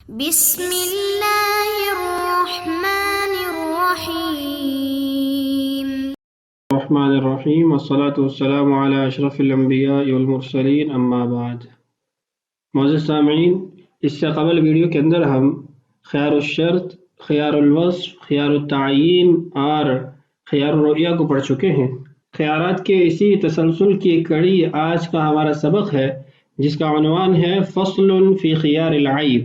بسم اللہ الرحمن الرحیم الرحمن الرحیم والصلاة والسلام علی اشرف الانبیاء والمرسلین اما بعد۔ معزز سامعین، اس سے قبل ویڈیو کے اندر ہم خیار الشرط، خیار الوصف، خیار التعیین اور خیار الرؤیہ کو پڑھ چکے ہیں۔ خیارات کے اسی تسلسل کی کڑی آج کا ہمارا سبق ہے، جس کا عنوان ہے فصل فی خیار العیب،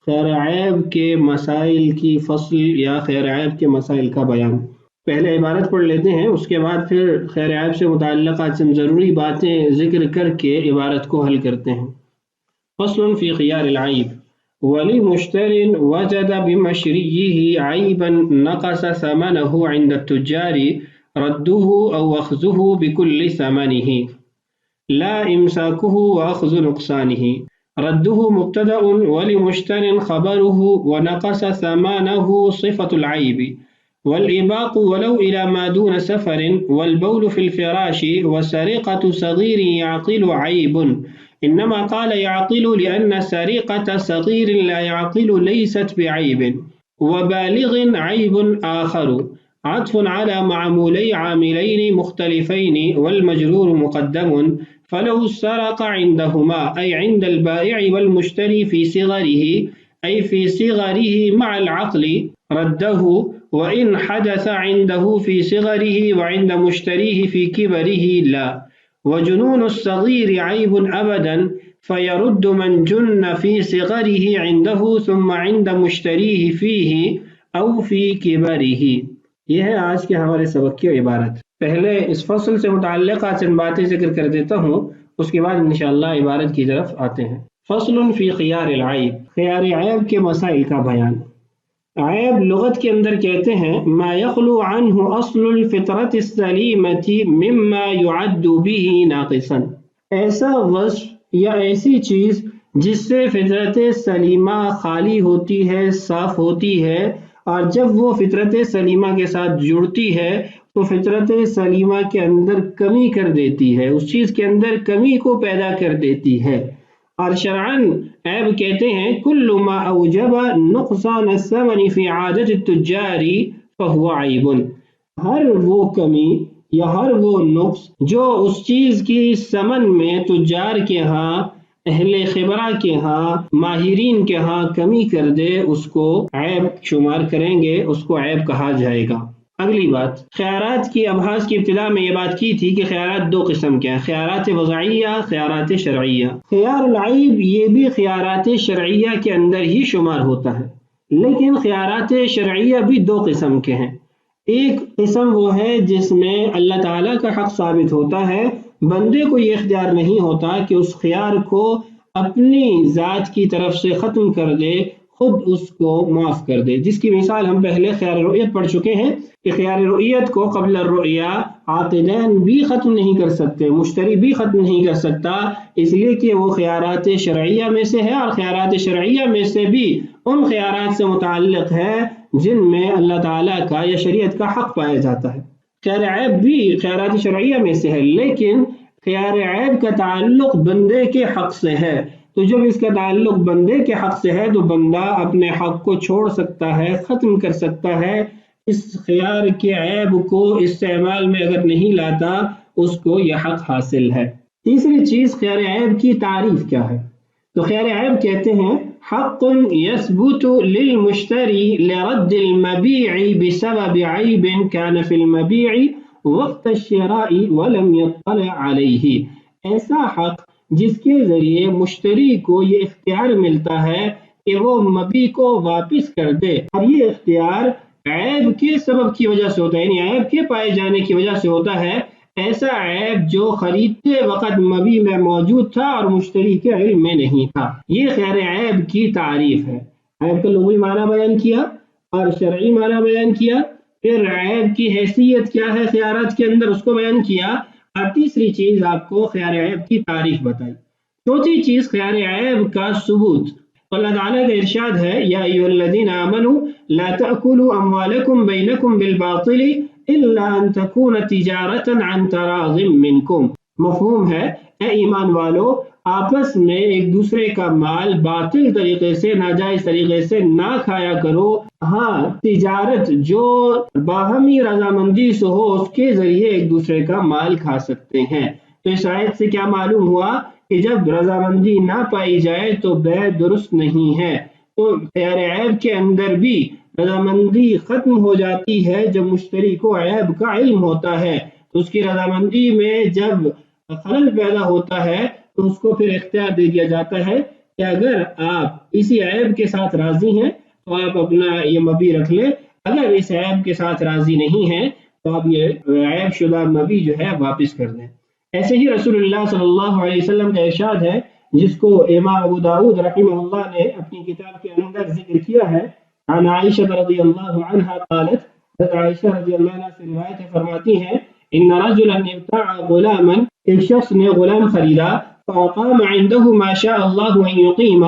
خیر عیب کے مسائل کی فصل یا خیر عیب کے مسائل کا بیان۔ پہلے عبارت پڑھ لیتے ہیں، اس کے بعد پھر خیر عیب سے متعلقہ چند ضروری باتیں ذکر کر کے عبارت کو حل کرتے ہیں۔ فصل فی خیار العیب، ولمشتر وجد بمشریه عیبا نقص ثمنه عند التجار رده او اخذه بكل ثمنه لا امساكه واخذ نقصانه۔ رده مبتدأ ولمشتر خبره ونقص ثمنه صفة العيب، والإباق ولو إلى ما دون سفر، والبول في الفراش، وسرقة صغير يعقل عيب، إنما قال يعقل لأن سرقة صغير لا يعقل ليست بعيب، وبالغ عيب آخر، عطف على معمولي عاملين مختلفين، والمجرور مقدم، فلو سرق عندهما أي عند البائع والمشتري في صغره أي في صغره مع العقل رده، وإن حدث عنده في صغره وعند مشتريه في كبره لا، وجنون الصغير عيب أبدا، فيرد من جن في صغره عنده ثم عند مشتريه فيه أو في كبره۔ یہ ہے آج کے ہمارے سبق کی عبارت۔ پہلے اس فصل سے متعلقہ چند باتیں ذکر کر دیتا ہوں، اس کے بعد انشاءاللہ عبارت کی طرف آتے ہیں۔ فصل فی خیار العیب، خیار عیب کے مسائل کا بیان۔ عیب لغت کے اندر کہتے ہیں ما یخلو عنہ اصل الفطرت السلیمۃ مما يعد به ناقصا، ایسا وصف یا ایسی چیز جس سے فطرت سلیمہ خالی ہوتی ہے، صاف ہوتی ہے، اور جب وہ فطرت سلیمہ کے ساتھ جڑتی ہے تو فطرت سلیمہ کے اندر کمی کر دیتی ہے، اس چیز کے اندر کمی کو پیدا کر دیتی ہے۔ اور شرعاً عیب کہتے ہیں کل ما اوجب نقصان الثمن فی عادت التجار فهو عیب، ہر وہ کمی یا ہر وہ نقص جو اس چیز کی ثمن میں تجار کے ہاں، اہل خبرہ کے ہاں، ماہرین کے ہاں کمی کر دے، اس کو عیب شمار کریں گے، اس کو عیب کہا جائے گا۔ اگلی بات، خیارات کی ابحاث کی ابتدا میں یہ بات کی تھی کہ خیارات دو قسم کے ہیں، خیارات وضعیہ، خیارات شرعیہ۔ خیار العیب یہ بھی خیارات شرعیہ کے اندر ہی شمار ہوتا ہے، لیکن خیارات شرعیہ بھی دو قسم کے ہیں۔ ایک قسم وہ ہے جس میں اللہ تعالیٰ کا حق ثابت ہوتا ہے، بندے کو یہ اختیار نہیں ہوتا کہ اس خیار کو اپنی ذات کی طرف سے ختم کر دے، خود اس کو معاف کر دے، جس کی مثال ہم پہلے خیار رؤیت پڑھ چکے ہیں کہ خیار رؤیت کو قبل الرؤیا عاقدین بھی ختم نہیں کر سکتے، مشتری بھی ختم نہیں کر سکتا، اس لیے کہ وہ خیارات شرعیہ میں سے ہے، اور خیارات شرعیہ میں سے بھی ان خیارات سے متعلق ہے جن میں اللہ تعالیٰ کا یا شریعت کا حق پایا جاتا ہے۔ خیار عیب بھی خیارات شرعیہ میں سے ہے، لیکن خیار عیب کا تعلق بندے کے حق سے ہے، تو جب اس کا تعلق بندے کے حق سے ہے تو بندہ اپنے حق کو چھوڑ سکتا ہے، ختم کر سکتا ہے، اس خیار کے عیب کو استعمال میں اگر نہیں لاتا اس کو یہ حق حاصل ہے۔ تیسری چیز خیار عیب کی تعریف کیا ہے؟ تو خیار عیب کہتے ہیں حق یثبت للمشتری لرد المبیع بسبب عیب کان فی المبیع وقت الشراء ولم يطلع علیہ، ایسا حق جس کے ذریعے مشتری کو یہ اختیار ملتا ہے کہ وہ مبیع کو واپس کر دے، اور یہ اختیار عیب کے سبب کی وجہ سے ہوتا ہے، یعنی عیب کے پائے جانے کی وجہ سے ہوتا ہے، ایسا عیب جو خریدتے وقت مبیع میں موجود تھا اور مشتری کے علم میں نہیں تھا۔ یہ خیار عیب کی تعریف ہے۔ عیب کا لغوی معنی بیان کیا اور شرعی معنی بیان کیا، پھر عیب کی حیثیت کیا ہے خیارات کے اندر اس کو بیان کیا، اور تیسری چیز آپ کو خیار عیب کی تعریف بتائی۔ چوتھی چیز خیار عیب کا ثبوت۔ اللہ تعالیٰ کا ارشاد ہے یا ایھا الذین آمنوا لا تأکلوا اموالکم بینکم بالباطل الا ان تکون تجارۃ عن تراض منکم، مفہوم ہے اے ایمان والو آپس میں ایک دوسرے کا مال باطل طریقے سے ناجائز طریقے سے نہ کھایا کرو. ہاں تجارت جو باہمی رضامندی سے ہو اس کے ذریعے ایک دوسرے کا مال کھا سکتے ہیں. تو اس آیت سے کیا معلوم ہوا کہ جب رضامندی نہ پائی جائے تو بیع درست نہیں ہے. تو خیار عیب کے اندر بھی رضامندی ختم ہو جاتی ہے جب مشتری کو عیب کا علم ہوتا ہے. تو اس کی رضامندی میں جب خلل پیدا ہوتا ہے تو اس کو پھر اختیار دے دیا جاتا ہے کہ اگر آپ اسی عیب کے ساتھ راضی ہیں تو آپ اپنا یہ مبی رکھ لیں، اگر اس عیب کے ساتھ راضی نہیں ہیں تو آپ یہ عیب شدہ مبی جو ہے واپس کر دیں. ایسے ہی رسول اللہ صلی اللہ علیہ وسلم کا ارشاد ہے جس کو امام ابو داؤد رحمہ اللہ نے اپنی کتاب کے اندر ذکر کیا ہے. عن عائشہ رضی اللہ عنہا قالت، حضرت عائشہ رضی اللہ عنہ سے روایت ہے، فرماتی ہیں ان رجلا ابتاع غلاما، ایک شخص نے غلام خریدا، فاقام عنده ما شاء اللہ ان یقیم،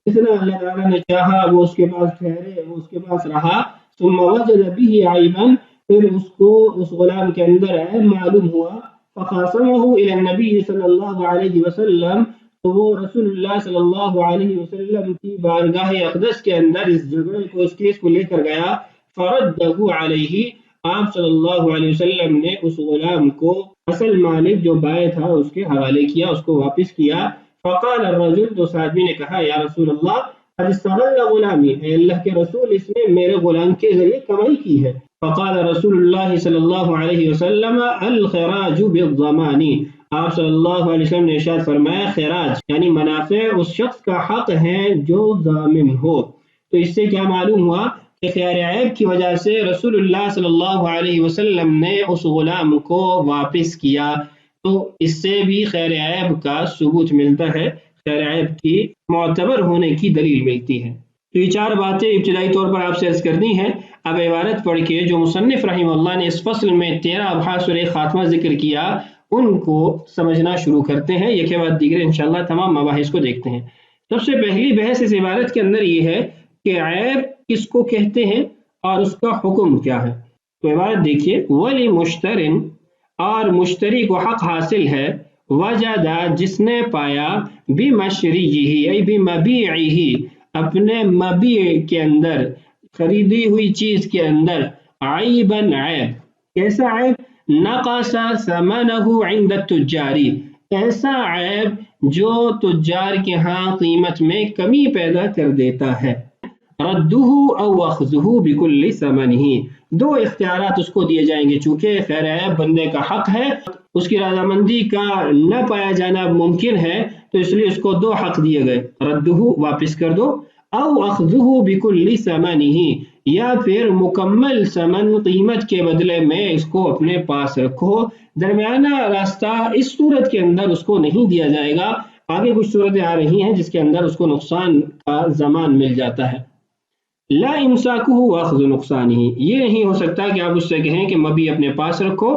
جتنا اللہ تعالیٰ نے چاہا وہ اس کے پاس ٹھہرے، وہ اس کے پاس رہا. ثم وجد به عیبا، پھر اس کو اس غلام کے اندر عیب معلوم ہوا. فخاصمه الى النبی صلی اللہ علیہ وسلم، تو وہ رسول اللہ صلی اللہ علیہ وسلم کی بارگاہ اقدس کے اندر اس جھگڑے کو، اس کیس کو لے کر گیا. فردہ علیہ، آپ صلی اللہ علیہ وسلم نے اس غلام کو اصل مالک جو بائع تھا اس کے حوالے کیا، اس کو واپس کیا. فقال الرجل، تو آدمی نے کہا یا رسول اللہ قد استغل غلامی، اے اللہ کے رسول اس نے میرے غلام کے ذریعے کمائی کی ہے. فقال رسول اللہ صلی اللہ علیہ وسلم الخراج بالضمان، آپ صلی اللہ علیہ وسلم نے ارشاد فرمایا خراج یعنی منافع اس شخص کا حق ہے جو ضامن ہو. تو اس سے کیا معلوم ہوا کہ خیار عیب کی وجہ سے رسول اللہ صلی اللہ علیہ وسلم نے اس غلام کو واپس کیا. تو اس سے بھی خیار عیب کا ثبوت ملتا ہے، خیار عیب کی معتبر ہونے کی دلیل ملتی ہے. تو یہ چار باتیں ابتدائی طور پر آپ سے عرض کرنی ہیں. اب عبارت پڑھ کے جو مصنف رحمہ اللہ نے اس فصل میں 13 ابحاث اور ایک خاتمہ ذکر کیا ان کو سمجھنا شروع کرتے ہیں، ایک کے بعد دیگر انشاءاللہ تمام مباحث کو دیکھتے ہیں. سب سے پہلی بحث اس عبارت کے اندر یہ ہے کہ عیب کس کو کہتے ہیں اور اس کا حکم کیا ہے. تو عبارت دیکھیے، ولی مشترن، اور مشتری کو حق حاصل ہے، وجدہ جس نے پایا، بمشریہ ای بمبیعہ اپنے مبیع کے اندر، خریدی ہوئی چیز کے اندر، عیباً عیب. کیسا عیب؟ نقص ثمنہ عند التجاری، ایسا عیب جو تجار کے ہاں قیمت میں کمی پیدا کر دیتا ہے. ردہ او اخذہ بکل ثمنہ، دو اختیارات اس کو دیے جائیں گے، چونکہ خیر عیب بندے کا حق ہے، اس کی رضامندی کا نہ پایا جانا ممکن ہے، تو اس لیے اس کو دو حق دیے گئے، ردہ واپس کر دو، او اخذہ بکل ثمنہ یا پھر مکمل ثمن قیمت کے بدلے میں اس کو اپنے پاس رکھو. درمیانہ راستہ اس صورت کے اندر اس کو نہیں دیا جائے گا. آگے کچھ صورتیں آ رہی ہیں جس کے اندر اس کو نقصان کا ضمان مل جاتا ہے. لا امساکہ واخذ نقصانہ، یہ نہیں ہو سکتا کہ آپ اس سے کہیں کہ مبی اپنے پاس رکھو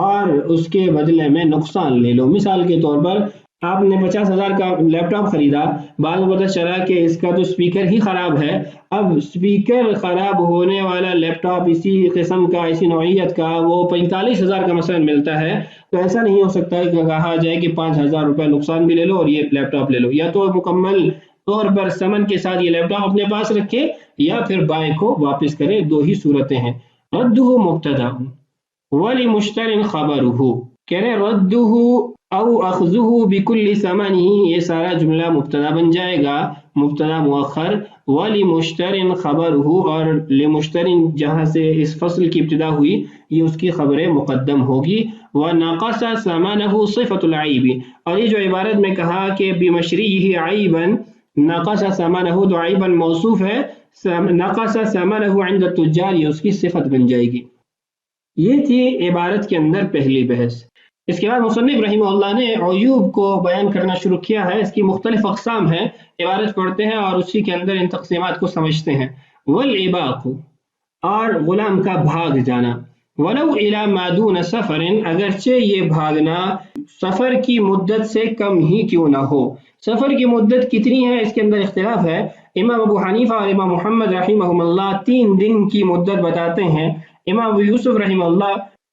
اور اس کے بدلے میں نقصان لے لو. مثال کے طور پر آپ نے 50,000 کا لیپ ٹاپ خریدا، بعد میں پتہ چلا کہ اس کا تو اسپیکر ہی خراب ہے. اب اسپیکر خراب ہونے والا لیپ ٹاپ اسی قسم کا، اسی نوعیت کا، وہ 45,000 کا مثلا ملتا ہے. تو ایسا نہیں ہو سکتا کہ کہا جائے کہ 5,000 روپے نقصان بھی لے لو اور یہ لیپ ٹاپ لے لو. یا تو مکمل طور پر ثمن کے ساتھ یہ لیپ ٹاپ اپنے پاس رکھے یا پھر بائیں کو واپس کرے. دو ہی صورتیں ہیں. ردہ مبتدا ولمشتر خبرہ، کہہ رہے ردہ او اخذہ بکل ثمنہ، یہ سارا جملہ مبتدا بن جائے گا، مبتدا مؤخر. ولمشتر خبرہ، اور لمشتر جہاں سے اس فصل کی ابتدا ہوئی یہ اس کی خبر مقدم ہوگی. ونقص ثمنہ صفۃ العیب، اور یہ جو عبارت میں کہا کہ بمشریہ عیبا، نقص ثمنہ تو عیبا موصوف ہے، نقص ثمنہ عند التجار یہ اس کی صفت بن جائے گی. یہ تھی عبارت کے اندر پہلی بحث. اس کے بعد مصنف رحمہ اللہ نے عیوب کو بیان کرنا شروع کیا ہے. اس کی مختلف اقسام ہیں. عبارت پڑھتے ہیں اور اسی کے اندر ان تقسیمات کو سمجھتے ہیں. والعباق، اور غلام کا بھاگ جانا. ولو الی ما دون سفر، اگرچہ یہ بھاگنا سفر کی مدت سے کم ہی کیوں نہ ہو. سفر کی مدت کتنی ہے اس کے اندر اختلاف ہے. امام ابو حنیفہ اور امام محمد رحمہ اللہ 3 دن کی مدت بتاتے ہیں. امام ابو یوسف رحمہ اللہ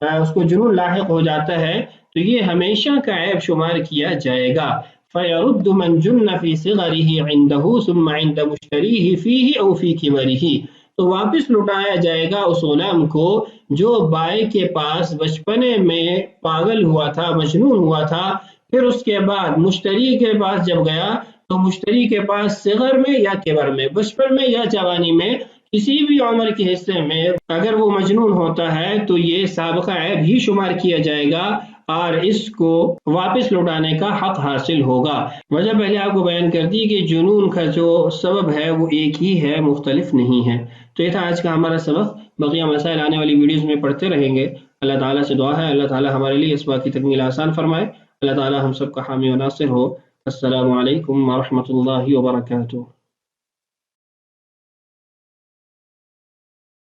اس کو جنون لاحق ہو جاتا ہے تو یہ ہمیشہ کا عیب شمار کیا جائے گا. فَيَرُدُّ مَنْ جُنَّ فِي صِغَرِهِ عِنْدَهُ ثُمَّ عِنْدَ مُشْتَرِيهِ فِيهِ أَوْ فِي كِبَرِهِ. تو واپس لٹایا جائے گا اس غلام کو جو بائی کے پاس بچپنے میں پاگل ہوا تھا، مجنون ہوا تھا، پھر اس کے بعد مشتری کے پاس جب گیا تو مشتری کے پاس صغر میں یا کبر میں، بچپن میں یا جوانی میں، کسی بھی عمر کے حصے میں اگر وہ مجنون ہوتا ہے تو یہ سابقہ عیب ہی شمار کیا جائے گا اور اس کو واپس لوٹانے کا حق حاصل ہوگا. وجہ پہلے آپ کو بیان کر دی کہ جنون کا جو سبب ہے وہ ایک ہی ہے، مختلف نہیں ہے. تو یہ تھا آج کا ہمارا سبق. بقیہ مسائل آنے والی ویڈیوز میں پڑھتے رہیں گے. اللہ تعالیٰ سے دعا ہے اللہ تعالیٰ ہمارے لیے اس بات کی تکمیل آسان فرمائے. اللہ تعالیٰ ہم سب کا حامی و ناصر ہو. السلام علیکم ورحمۃ اللہ وبرکاتہ.